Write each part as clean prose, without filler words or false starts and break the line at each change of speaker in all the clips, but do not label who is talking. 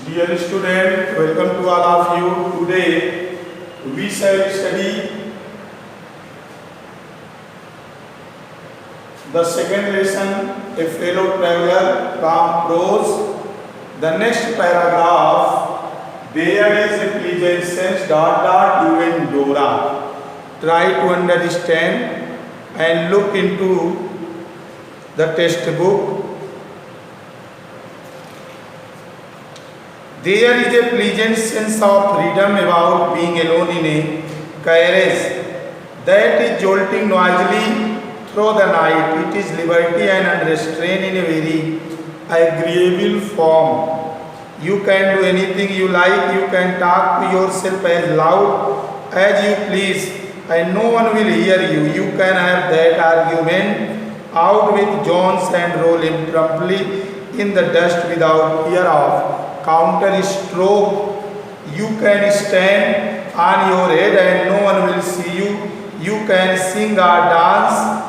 Dear student, welcome to all of you. Today we shall study the second lesson, A Fellow Traveler from Prose. The next paragraph, there is a pleasant sense, you and Dora. Try to understand and look into the textbook. There is a pleasant sense of freedom about being alone in a carriage that is jolting noisily through the night. It is liberty and unrestrained in a very agreeable form. You can do anything you like. You can talk to yourself as loud as you please, and no one will hear you. You can have that argument out with Jones and roll him promptly in the dust without fear of counter stroke. You can stand on your head and no one will see you. You can sing or dance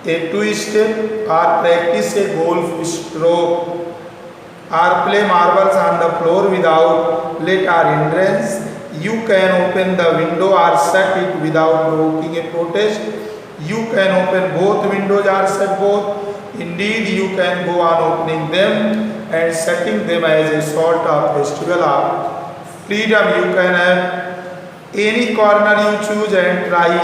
a twist or practice a golf stroke or play marbles on the floor without let or hindrance. You can open the window or shut it without provoking a protest. You can open both windows or shut both. Indeed, you can go on opening them and setting them as a sort of festival of freedom. You can have any corner you choose and try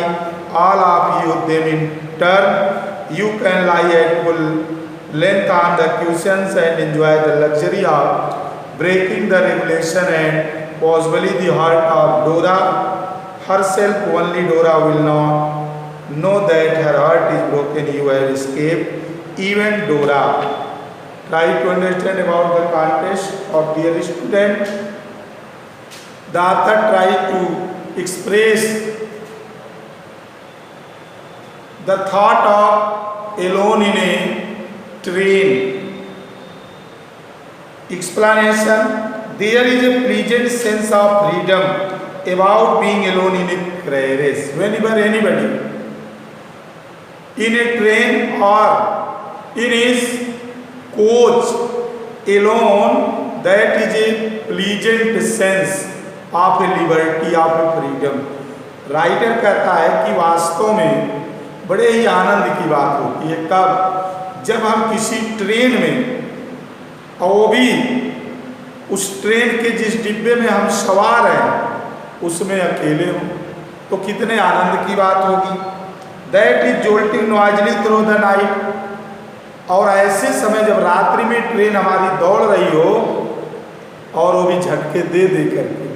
all of you them in turn. You can lie at full length on the cushions and enjoy the luxury of breaking the regulation and possibly the heart of Dora herself. Only Dora will not know that her heart is broken. You have escaped. Even Dora. Try to understand about the context of dear student. The author tried to express the thought of alone in a train. Explanation: there is a pleasant sense of freedom about being alone in a carriage. Whenever anybody in a train or in his coach alone, that is a pleasant sense of a liberty, of a freedom. Writer कहता है कि वास्तव में बड़े ही आनंद की बात होती है कब, जब हम किसी ट्रेन में, और वो भी उस ट्रेन के जिस डिब्बे में हम सवार हैं उसमें अकेले हों, तो कितने आनंद की बात होगी. That is jolting noisily through the night. और ऐसे समय जब रात्रि में ट्रेन हमारी दौड़ रही हो और वो भी झटके दे दे करके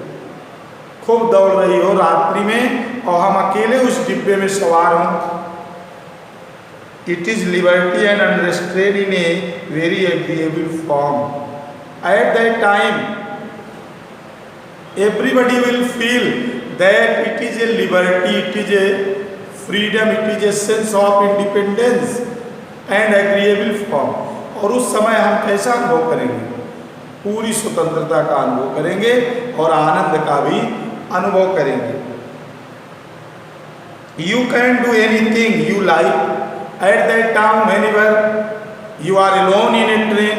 खूब दौड़ रही हो रात्रि में और हम अकेले उस डिब्बे में सवार हों. It is liberty and unrestraint in a very agreeable form. At that time everybody will feel that it is a liberty, it is a freedom, it is a sense of independence and agreeable form. और उस समय हम कैसा अनुभव करेंगे? पूरी स्वतंत्रता का अनुभव करेंगे और आनंद का भी अनुभव करेंगे. You can do anything you like at that time whenever you are alone in a train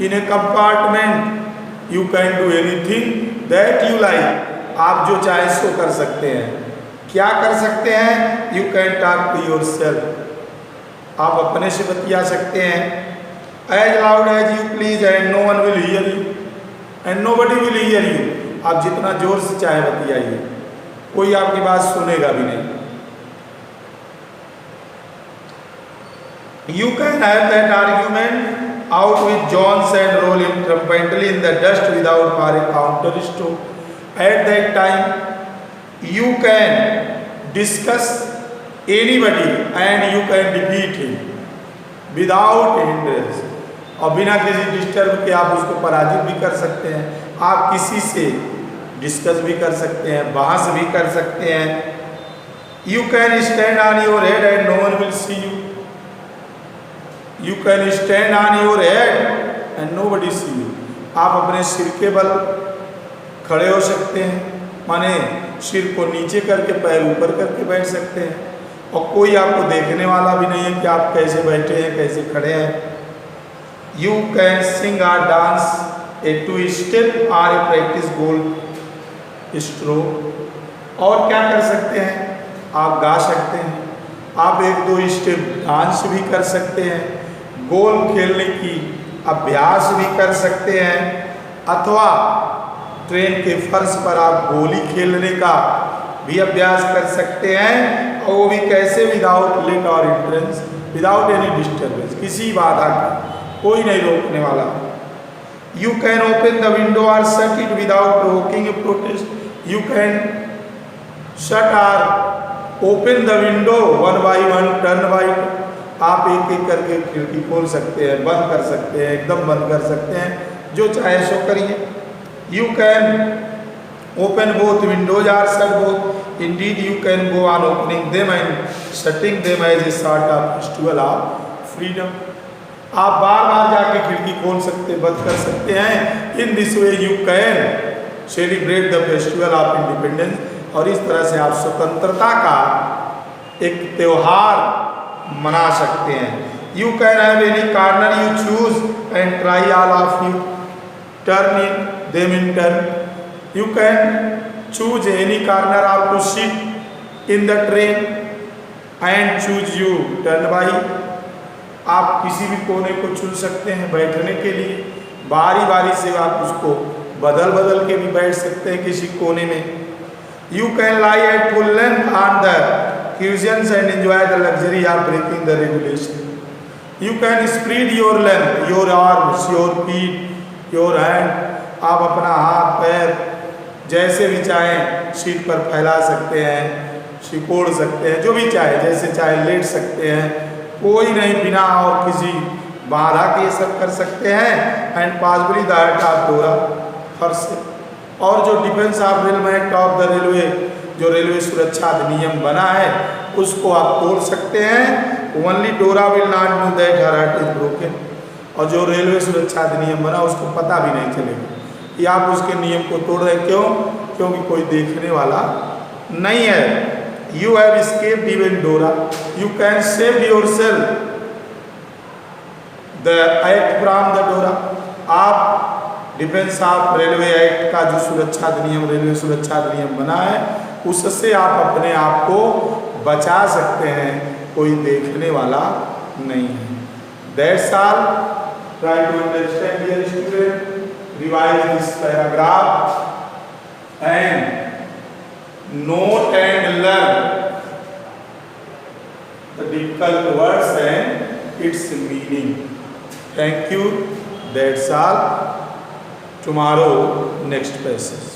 in a compartment. You can do anything that you like. आप जो चाहे सो कर सकते हैं. क्या कर सकते हैं? You can talk to yourself. आप अपने से बतिया सकते हैं. As loud as you please and no one will hear you and nobody will hear you. आप जितना जोर से चाहे बतियाइए, कोई आपकी बात सुनेगा भी नहीं. You can have that argument out with Jones and roll him triumphantly in the dust without for a counter stroke. At that time you can discuss anybody and you can defeat him without hindrance. और बिना किसी disturb के आप उसको पराजित भी कर सकते हैं. आप किसी से डिस्कस भी कर सकते हैं, बहस भी कर सकते हैं. You can stand on your head and no one will see you. You can stand on your head and nobody see you. आप अपने सिर के बल खड़े हो सकते हैं, माने सिर को नीचे करके पैर ऊपर करके बैठ सकते हैं और कोई आपको देखने वाला भी नहीं है कि आप कैसे बैठे हैं, कैसे खड़े हैं. यू कैन सिंग और dance a two step or a practise golf stroke. और क्या कर सकते हैं, आप गा सकते हैं, आप एक दो स्टेप डांस भी कर सकते हैं, गोल खेलने की अभ्यास भी कर सकते हैं, अथवा ट्रेन के फर्श पर आप गोली खेलने का भी अभ्यास कर सकते हैं। और वो भी कैसे, without let or hindrance, without any disturbance, किसी बाधा की, कोई नहीं रोकने वाला। You can open the window or shut it without provoking a protest. You can shut or open the window one by one, turn by, आप एक एक करके खिड़की खोल सकते हैं, बंद कर सकते हैं, एकदम बंद कर सकते हैं, जो चाहे सो करिए। You can open both windows or shut both, indeed you can go on opening them and shutting them as a sort of festival of freedom. आप बार बार जाके खिड़की खोल सकते, बंद कर सकते हैं। In this way you can celebrate the festival of independence, और इस तरह से आप स्वतंत्रता का एक त्यौहार मना सकते हैं। You can have any corner you choose and try all of you, turn in them in turn. You can choose any corner of to sit in the train and choose you turn by, आप किसी भी कोने को चुन सकते हैं बैठने के लिए, बारी बारी से आप उसको बदल बदल के भी बैठ सकते हैं किसी कोने में। You can lie at full length on the cushions and enjoy the luxury of breaking the regulation. You can spread your length, your arms, your feet, your hand. आप अपना हाथ पैर जैसे भी चाहें सीट पर फैला सकते हैं, सिकोड़ सकते हैं, जो भी चाहे जैसे चाहे लेट सकते हैं, कोई नहीं, बिना और किसी बाधा के ये सब कर सकते हैं। एंड पॉसिबली दैट ऑफ डोरा फर्स्ट, और जो defence of railway act of the railway, जो रेलवे सुरक्षा अधिनियम बना है, उसको आप तोड़ सकते हैं। ओनली डोरा will not know that her heart is broken, और जो रेलवे सुरक्षा अधिनियम बना उसको पता भी नहीं चलेगा कि आप उसके नियम को तोड़ रहे। क्यों? क्योंकि कोई देखने वाला नहीं है। यू हैव एस्केप्ड इवन डोरा, you can save your self the act from the डोरा। आप डिफेंस ऑफ रेलवे एक्ट का जो सुरक्षा अधिनियम, रेलवे सुरक्षा अधिनियम बना है, उससे आप अपने आप को बचा सकते हैं, कोई देखने वाला नहीं है। That's all, try to understand dear student, revise this paragraph and note and learn the difficult words and its meaning. Thank you, that's all. Tomorrow, next passage.